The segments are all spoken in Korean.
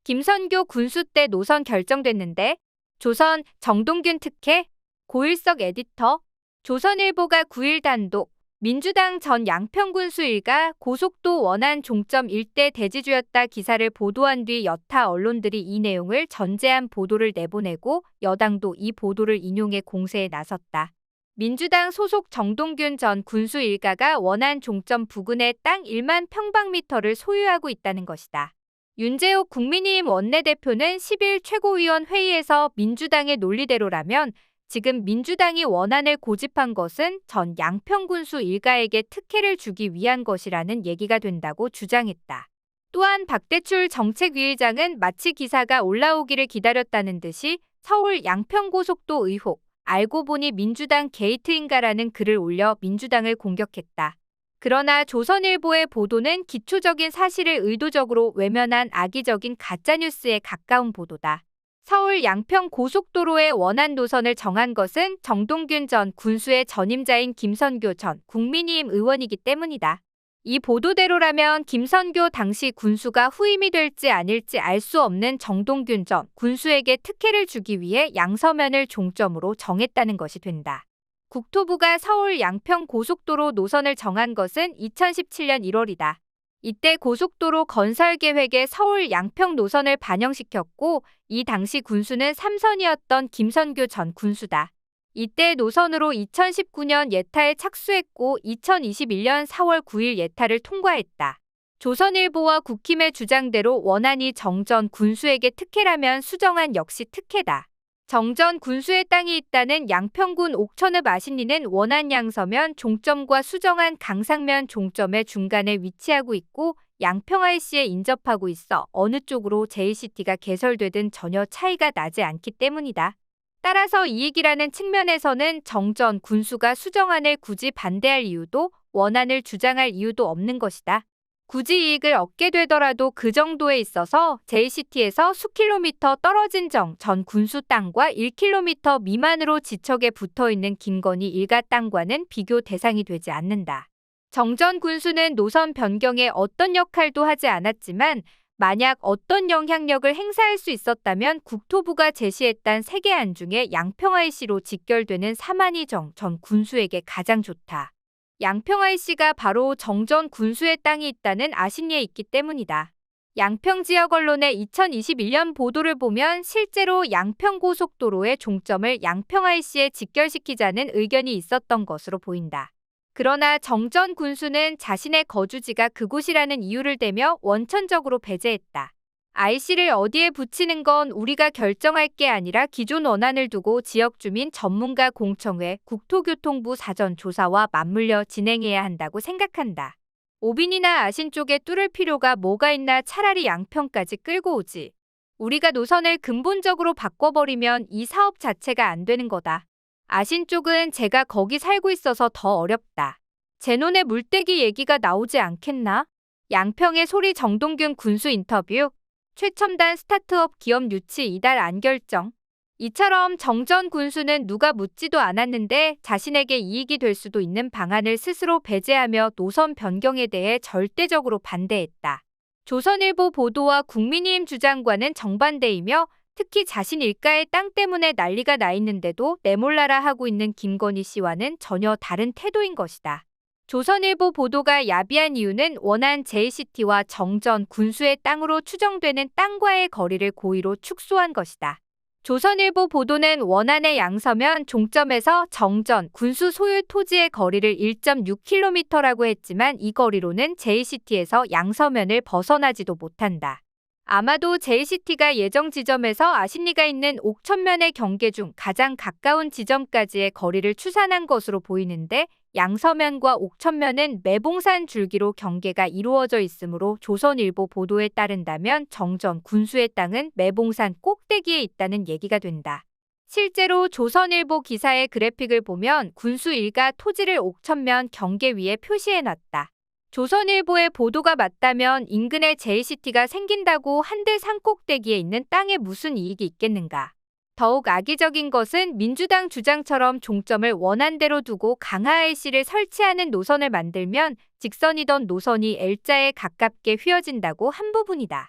김선교 군수 때 노선 결정됐는데 조선 정동균 특혜 고일석 에디터 조선일보가 9일 단독 민주당 전 양평군수 일가 고속도 원안 종점 일대 대지주였다 기사를 보도한 뒤 여타 언론들이 이 내용을 전제한 보도를 내보내고 여당도 이 보도를 인용해 공세에 나섰다. 민주당 소속 정동균 전 군수 일가가 원안 종점 부근의 땅 1만 평방미터를 소유하고 있다는 것이다. 윤재옥 국민의힘 원내대표는 10일 최고위원 회의에서 민주당의 논리대로라면 지금 민주당이 원안을 고집한 것은 전 양평군수 일가에게 특혜를 주기 위한 것이라는 얘기가 된다고 주장했다. 또한 박대출 정책위의장은 마치 기사가 올라오기를 기다렸다는 듯이 서울 양평고속도 의혹, 알고 보니 민주당 게이트인가라는 글을 올려 민주당을 공격했다. 그러나 조선일보의 보도는 기초적인 사실을 의도적으로 외면한 악의적인 가짜뉴스에 가까운 보도다. 서울 양평 고속도로의 원안 노선을 정한 것은 정동균 전 군수의 전임자인 김선교 전 국민의힘 의원이기 때문이다. 이 보도대로라면 김선교 당시 군수가 후임이 될지 아닐지 알 수 없는 정동균 전 군수에게 특혜를 주기 위해 양서면을 종점으로 정했다는 것이 된다. 국토부가 서울 양평 고속도로 노선을 정한 것은 2017년 1월이다. 이때 고속도로 건설 계획에 서울 양평 노선을 반영시켰고 이 당시 군수는 3선이었던 김선교 전 군수다. 이때 노선으로 2019년 예타에 착수했고 2021년 4월 9일 예타를 통과했다. 조선일보와 국힘의 주장대로 원안이 정 전 군수에게 특혜라면 수정안 역시 특혜다. 정 전 군수의 땅이 있다는 양평군 옥천읍 아신리는 원안 양서면 종점과 수정안 강상면 종점의 중간에 위치하고 있고 양평IC에 인접하고 있어 어느 쪽으로 JCT가 개설되든 전혀 차이가 나지 않기 때문이다. 따라서 이익이라는 측면에서는 정 전 군수가 수정안을 굳이 반대할 이유도 원안을 주장할 이유도 없는 것이다. 굳이 이익을 얻게 되더라도 그 정도에 있어서 JCT에서 수킬로미터 떨어진 정 전 군수 땅과 1km 미만으로 지척에 붙어있는 김건희 일가 땅과는 비교 대상이 되지 않는다. 정 전 군수는 노선 변경에 어떤 역할도 하지 않았지만 만약 어떤 영향력을 행사할 수 있었다면 국토부가 제시했던 3개 안 중에 양평IC로 직결되는 사만이 정 전 군수에게 가장 좋다. 양평IC가 바로 정 전 군수의 땅이 있다는 아신리에 있기 때문이다. 양평 지역 언론의 2021년 보도를 보면 실제로 양평고속도로의 종점을 양평IC에 직결시키자는 의견이 있었던 것으로 보인다. 그러나 정 전 군수는 자신의 거주지가 그곳이라는 이유를 대며 원천적으로 배제했다. IC를 어디에 붙이는 건 우리가 결정할 게 아니라 기존 원안을 두고 지역주민 전문가 공청회, 국토교통부 사전 조사와 맞물려 진행해야 한다고 생각한다. 오빈이나 아신 쪽에 뚫을 필요가 뭐가 있나 차라리 양평까지 끌고 오지. 우리가 노선을 근본적으로 바꿔버리면 이 사업 자체가 안 되는 거다. 아신 쪽은 제가 거기 살고 있어서 더 어렵다. 제 눈에 물떼기 얘기가 나오지 않겠나? 양평의 소리 정동균 군수 인터뷰. 최첨단 스타트업 기업 유치 이달 안 결정. 이처럼 정 전 군수는 누가 묻지도 않았는데 자신에게 이익이 될 수도 있는 방안을 스스로 배제하며 노선 변경에 대해 절대적으로 반대했다. 조선일보 보도와 국민의힘 주장과는 정반대이며 특히 자신 일가의 땅 때문에 난리가 나 있는데도 내몰라라 하고 있는 김건희 씨와는 전혀 다른 태도인 것이다. 조선일보 보도가 야비한 이유는 원안 JCT와 정 전 군수의 땅으로 추정되는 땅과의 거리를 고의로 축소한 것이다. 조선일보 보도는 원안의 양서면 종점에서 정 전 군수 소유 토지의 거리를 1.6km라고 했지만 이 거리로는 JCT에서 양서면을 벗어나지도 못한다. 아마도 JCT가 예정 지점에서 아신리가 있는 옥천면의 경계 중 가장 가까운 지점까지의 거리를 추산한 것으로 보이는데 양서면과 옥천면은 매봉산 줄기로 경계가 이루어져 있으므로 조선일보 보도에 따른다면 정 전 군수의 땅은 매봉산 꼭대기에 있다는 얘기가 된다. 실제로 조선일보 기사의 그래픽을 보면 군수 일가 토지를 옥천면 경계 위에 표시해놨다. 조선일보의 보도가 맞다면 인근에 JCT가 생긴다고 한들 산꼭대기에 있는 땅에 무슨 이익이 있겠는가. 더욱 악의적인 것은 민주당 주장처럼 종점을 원안대로 두고 강하IC를 설치하는 노선을 만들면 직선이던 노선이 L자에 가깝게 휘어진다고 한 부분이다.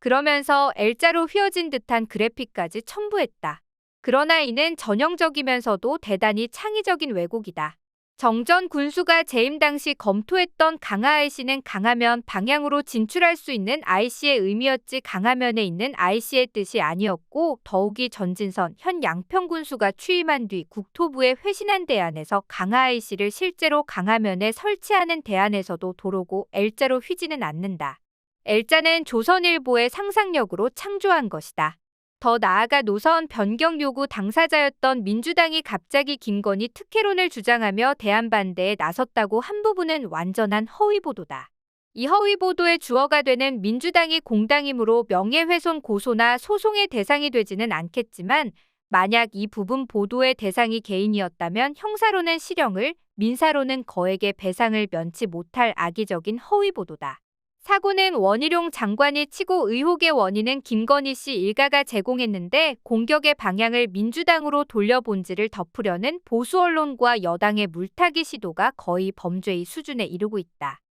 그러면서 L자로 휘어진 듯한 그래픽까지 첨부했다. 그러나 이는 전형적이면서도 대단히 창의적인 왜곡이다. 정전 군수가 재임 당시 검토했던 강화 IC는 강화면 방향으로 진출할 수 있는 IC의 의미였지 강화면에 있는 IC의 뜻이 아니었고, 더욱이 전진선 현 양평 군수가 취임한 뒤 국토부에 회신한 대안에서 강화 IC를 실제로 강화면에 설치하는 대안에서도 도로고 L자로 휘지는 않는다. L자는 조선일보의 상상력으로 창조한 것이다. 더 나아가 노선 변경 요구 당사자였던 민주당이 갑자기 김건희 특혜론을 주장하며 대안 반대에 나섰다고 한 부분은 완전한 허위 보도다. 이 허위 보도의 주어가 되는 민주당이 공당이므로 명예훼손 고소나 소송의 대상이 되지는 않겠지만, 만약 이 부분 보도의 대상이 개인이었다면 형사로는 실형을, 민사로는 거액의 배상을 면치 못할 악의적인 허위 보도다. 사고는 원희룡 장관이 치고 의혹의 원인은 김건희 씨 일가가 제공했는데, 공격의 방향을 민주당으로 돌려본지를 덮으려는 보수 언론과 여당의 물타기 시도가 거의 범죄의 수준에 이르고 있다.